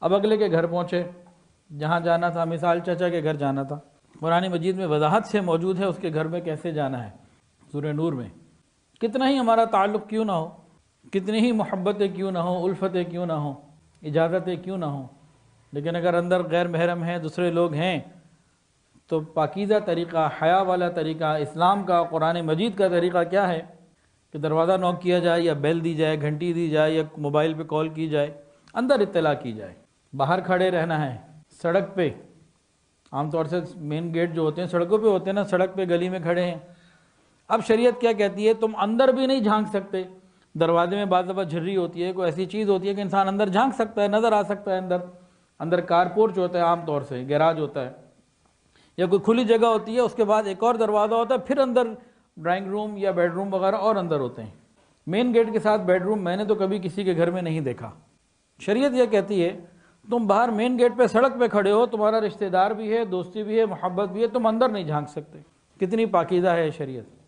اب اگلے کے گھر پہنچے، جہاں جانا تھا، مثال چچا کے گھر جانا تھا، قرآن مجید میں وضاحت سے موجود ہے اس کے گھر میں کیسے جانا ہے۔ سورہ نور میں کتنا ہی ہمارا تعلق کیوں نہ ہو، کتنی ہی محبتیں کیوں نہ ہوں، الفتیں کیوں نہ ہوں، اجازتیں کیوں نہ ہوں، لیکن اگر اندر غیر محرم ہیں، دوسرے لوگ ہیں، تو پاکیزہ طریقہ، حیا والا طریقہ، اسلام کا، قرآن مجید کا طریقہ کیا ہے کہ دروازہ نوک کیا جائے یا بیل دی جائے، گھنٹی دی جائے یا موبائل پہ کال کی جائے، اندر اطلاع کی جائے۔ باہر کھڑے رہنا ہے سڑک پہ، عام طور سے مین گیٹ جو ہوتے ہیں سڑکوں پہ ہوتے ہیں نا، سڑک پہ گلی میں کھڑے ہیں۔ اب شریعت کیا کہتی ہے، تم اندر بھی نہیں جھانک سکتے۔ دروازے میں بعض دفعہ جھرری ہوتی ہے، کوئی ایسی چیز ہوتی ہے کہ انسان اندر جھانک سکتا ہے، نظر آ سکتا ہے اندر کار پورچ ہوتا ہے، عام طور سے گیراج ہوتا ہے، یا کوئی کھلی جگہ ہوتی ہے، اس کے بعد ایک اور دروازہ ہوتا ہے، پھر اندر ڈرائنگ روم یا بیڈ روم وغیرہ اور اندر ہوتے ہیں۔ مین گیٹ کے ساتھ بیڈ روم میں نے تو کبھی کسی کے گھر میں نہیں دیکھا۔ شریعت یہ کہتی ہے تم باہر مین گیٹ پہ سڑک پہ کھڑے ہو، تمہارا رشتہ دار بھی ہے، دوستی بھی ہے، محبت بھی ہے، تم اندر نہیں جھانک سکتے۔ کتنی پاکیزہ ہے شریعت۔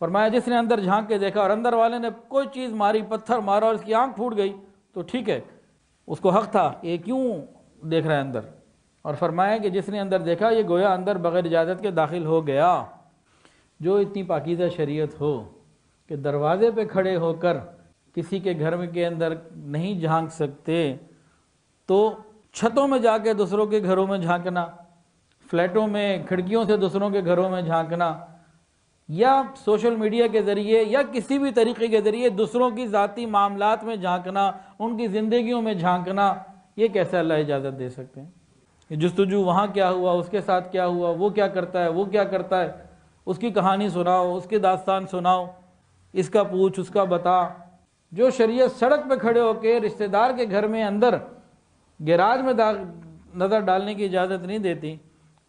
فرمایا جس نے اندر جھانک کے دیکھا اور اندر والے نے کوئی چیز ماری، پتھر مارا اور اس کی آنکھ پھوٹ گئی تو ٹھیک ہے، اس کو حق تھا، یہ کیوں دیکھ رہا ہے اندر؟ اور فرمایا کہ جس نے اندر دیکھا یہ گویا اندر بغیر اجازت کے داخل ہو گیا۔ جو اتنی پاکیزہ شریعت ہو کہ دروازے پہ کھڑے ہو کر کسی کے گھر میں کے اندر نہیں جھانک سکتے، تو چھتوں میں جا کے دوسروں کے گھروں میں جھانکنا، فلیٹوں میں کھڑکیوں سے دوسروں کے گھروں میں جھانکنا، یا سوشل میڈیا کے ذریعے یا کسی بھی طریقے کے ذریعے دوسروں کی ذاتی معاملات میں جھانکنا، ان کی زندگیوں میں جھانکنا، یہ کیسے اللہ اجازت دے سکتے ہیں؟ یہ جستجو وہاں کیا ہوا، اس کے ساتھ کیا ہوا، وہ کیا کرتا ہے، وہ کیا کرتا ہے، اس کی کہانی سناؤ، اس کی داستان سناؤ، اس کا پوچھ، اس کا بتا۔ جو شریعت سڑک پہ کھڑے ہو کے رشتہ دار کے گھر میں اندر گیراج میں نظر ڈالنے کی اجازت نہیں دیتی،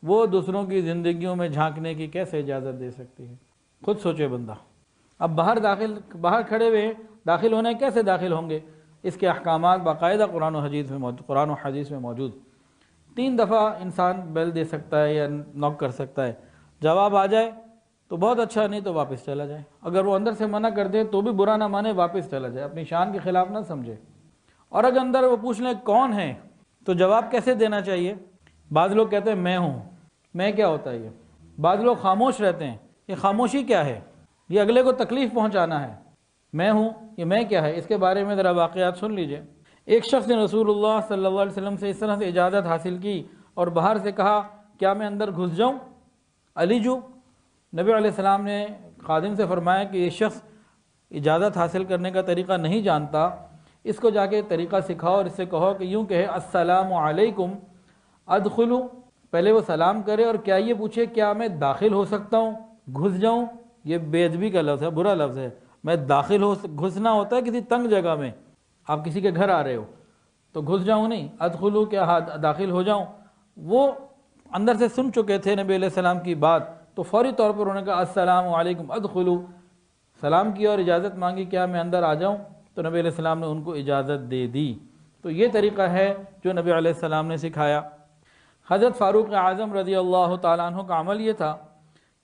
وہ دوسروں کی زندگیوں میں جھانکنے کی کیسے اجازت دے سکتی ہے؟ خود سوچے بندہ۔ اب باہر کھڑے ہوئے داخل ہونے کیسے داخل ہوں گے؟ اس کے احکامات باقاعدہ قرآن و حدیث میں موجود۔ 3 دفعہ انسان بیل دے سکتا ہے یا نوک کر سکتا ہے، جواب آ جائے تو بہت اچھا، نہیں تو واپس چلا جائے۔ اگر وہ اندر سے منع کر دے تو بھی برا نہ مانے، واپس چلا جائے، اپنی شان کے خلاف نہ سمجھے۔ اور اگر اندر وہ پوچھ لیں کون ہے تو جواب کیسے دینا چاہیے؟ بعض لوگ کہتے ہیں میں ہوں۔ میں کیا ہوتا ہے یہ؟ بعض لوگ خاموش رہتے ہیں۔ یہ خاموشی کیا ہے؟ یہ اگلے کو تکلیف پہنچانا ہے۔ میں ہوں، یہ میں کیا ہے؟ اس کے بارے میں ذرا واقعات سن لیجئے۔ ایک شخص نے رسول اللہ صلی اللہ علیہ وسلم سے اس طرح سے اجازت حاصل کی اور باہر سے کہا کیا میں اندر گھس جاؤں؟ علی جو نبی علیہ السلام نے خادم سے فرمایا کہ یہ شخص اجازت حاصل کرنے کا طریقہ نہیں جانتا، اس کو جا کے طریقہ سکھاؤ اور اس سے کہو کہ یوں کہے السلام علیکم ادخلو، پہلے وہ سلام کرے اور کیا یہ پوچھے کیا میں داخل ہو سکتا ہوں؟ گھس جاؤں یہ بے ادبی کا لفظ ہے، برا لفظ ہے۔ میں داخل گھسنا ہوتا ہے کسی تنگ جگہ میں، آپ کسی کے گھر آ رہے ہو تو گھس جاؤں نہیں، ادخلو کیا داخل ہو جاؤں۔ وہ اندر سے سن چکے تھے نبی علیہ السلام کی بات، تو فوری طور پر انہوں نے کہا السلام علیکم ادخلو، سلام کیا اور اجازت مانگی کیا میں اندر آ جاؤں؟ تو نبی علیہ السلام نے ان کو اجازت دے دی۔ تو یہ طریقہ ہے جو نبی علیہ السلام نے سکھایا۔ حضرت فاروق اعظم رضی اللہ تعالیٰ عنہ کا عمل یہ تھا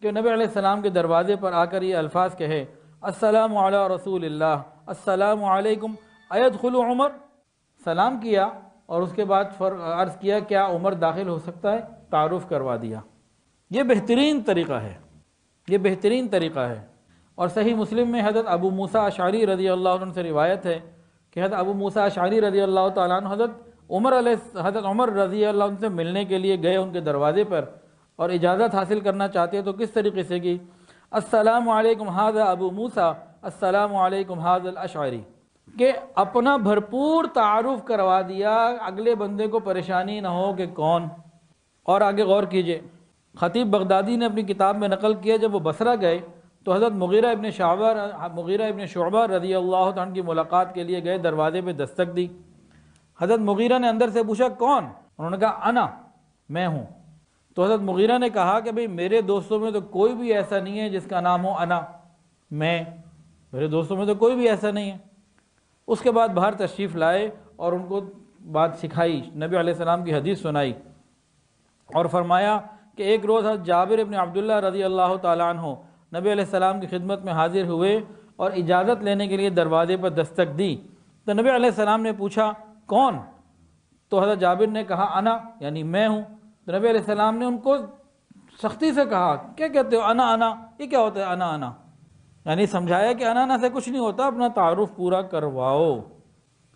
کہ نبی علیہ السلام کے دروازے پر آ کر یہ الفاظ کہے السلام علی رسول اللہ السلام علیکم ایدخل عمر، سلام کیا اور اس کے بعد عرض کیا کیا عمر داخل ہو سکتا ہے؟ تعارف کروا دیا۔ یہ بہترین طریقہ ہے، یہ بہترین طریقہ ہے۔ اور صحیح مسلم میں حضرت ابو موسیٰ اشعری رضی اللہ عنہ سے روایت ہے کہ حضرت ابو موسیٰ اشعری رضی اللہ تعالیٰ عنہ حضرت عمر رضی اللہ عنہ سے ملنے کے لیے گئے ان کے دروازے پر، اور اجازت حاصل کرنا چاہتے تو کس طریقے سے کی؟ السلام علیکم ھذا ابو موسیٰ السلام علیکم ھذا الاشعری، کہ اپنا بھرپور تعارف کروا دیا، اگلے بندے کو پریشانی نہ ہو کہ کون۔ اور آگے غور کیجئے، خطیب بغدادی نے اپنی کتاب میں نقل کیا جب وہ بصرہ گئے تو حضرت مغیرہ ابن شعبہ رضی اللہ عنہ کی ملاقات کے لیے گئے، دروازے پہ دستک دی۔ حضرت مغیرہ نے اندر سے پوچھا کون؟ انہوں نے کہا انا، میں ہوں۔ تو حضرت مغیرہ نے کہا کہ بھئی میرے دوستوں میں تو کوئی بھی ایسا نہیں ہے جس کا نام ہو انا، میں، میرے دوستوں میں تو کوئی بھی ایسا نہیں ہے۔ اس کے بعد باہر تشریف لائے اور ان کو بات سکھائی، نبی علیہ السلام کی حدیث سنائی، اور فرمایا کہ ایک روز حضرت جابر ابن عبداللہ رضی اللہ تعالیٰ عنہ نبی علیہ السلام کی خدمت میں حاضر ہوئے اور اجازت لینے کے لیے دروازے پر دستک دی۔ تو نبی علیہ السلام نے پوچھا کون؟ تو حضرت جابر نے کہا انا، یعنی میں ہوں. تو نبی علیہ السلام نے ان کو سختی سے کہا کیا کہتے ہو انا انا، یہ کیا ہوتا ہے انا انا؟ یعنی سمجھایا کہ انا انا سے کچھ نہیں ہوتا، اپنا تعارف پورا کرواؤ.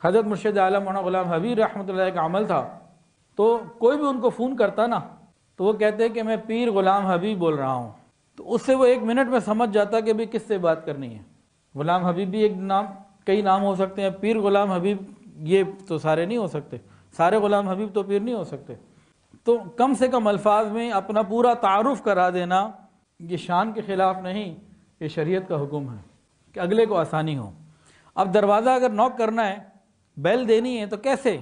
حضرت مرشد عالم مولانا غلام حبیب رحمۃ اللہ کا عمل تھا، تو کوئی بھی ان کو فون کرتا نا تو وہ کہتے کہ میں پیر غلام حبیب بول رہا ہوں. تو اس سے وہ 1 منٹ میں سمجھ جاتا کہ بھی کس سے بات کرنی ہے. غلام حبیب بھی ایک نام، کئی نام ہو سکتے ہیں، پیر غلام حبیب یہ تو سارے نہیں ہو سکتے، سارے غلام حبیب تو پیر نہیں ہو سکتے. تو کم سے کم الفاظ میں اپنا پورا تعارف کرا دینا یہ شان کے خلاف نہیں، یہ شریعت کا حکم ہے کہ اگلے کو آسانی ہو. اب دروازہ اگر نوک کرنا ہے، بیل دینی ہے، تو کیسے؟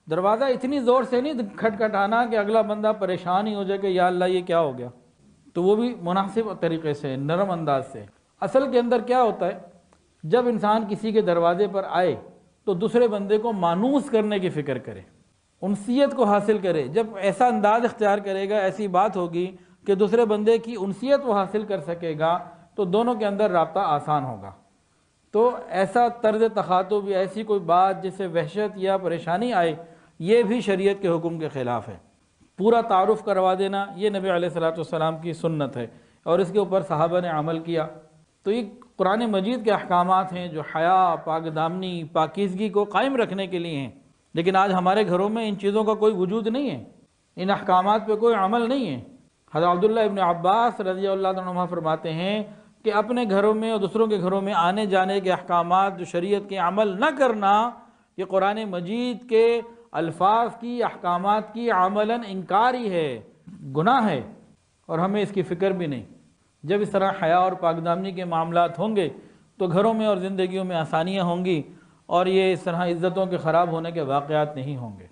دروازہ اتنی زور سے نہیں کھٹکھٹانا کہ اگلا بندہ پریشان ہی ہو جائے کہ یا اللہ یہ کیا ہو گیا. تو وہ بھی مناسب طریقے سے، نرم انداز سے. اصل کے اندر کیا ہوتا ہے، جب انسان کسی کے دروازے پر آئے تو دوسرے بندے کو مانوس کرنے کی فکر کرے، انسیت کو حاصل کرے. جب ایسا انداز اختیار کرے گا، ایسی بات ہوگی کہ دوسرے بندے کی انسیت وہ حاصل کر سکے گا، تو دونوں کے اندر رابطہ آسان ہوگا. تو ایسا طرز تخاطب یا ایسی کوئی بات جس سے وحشت یا پریشانی آئے، یہ بھی شریعت کے حکم کے خلاف ہے. پورا تعارف کروا دینا یہ نبی علیہ الصلوۃ والسلام کی سنت ہے، اور اس کے اوپر صحابہ نے عمل کیا. تو یہ قرآن مجید کے احکامات ہیں جو حیا، پاک دامنی، پاکیزگی کو قائم رکھنے کے لیے ہیں. لیکن آج ہمارے گھروں میں ان چیزوں کا کوئی وجود نہیں ہے، ان احکامات پہ کوئی عمل نہیں ہے. حضرت عبداللہ ابن عباس رضی اللہ عنہما فرماتے ہیں کہ اپنے گھروں میں اور دوسروں کے گھروں میں آنے جانے کے احکامات جو شریعت کے عمل نہ کرنا، یہ قرآن مجید کے الفاظ کی، احکامات کی عملاً انکاری ہے، گناہ ہے، اور ہمیں اس کی فکر بھی نہیں. جب اس طرح حیا اور پاک دامنی کے معاملات ہوں گے تو گھروں میں اور زندگیوں میں آسانیاں ہوں گی، اور یہ اس طرح عزتوں کے خراب ہونے کے واقعات نہیں ہوں گے.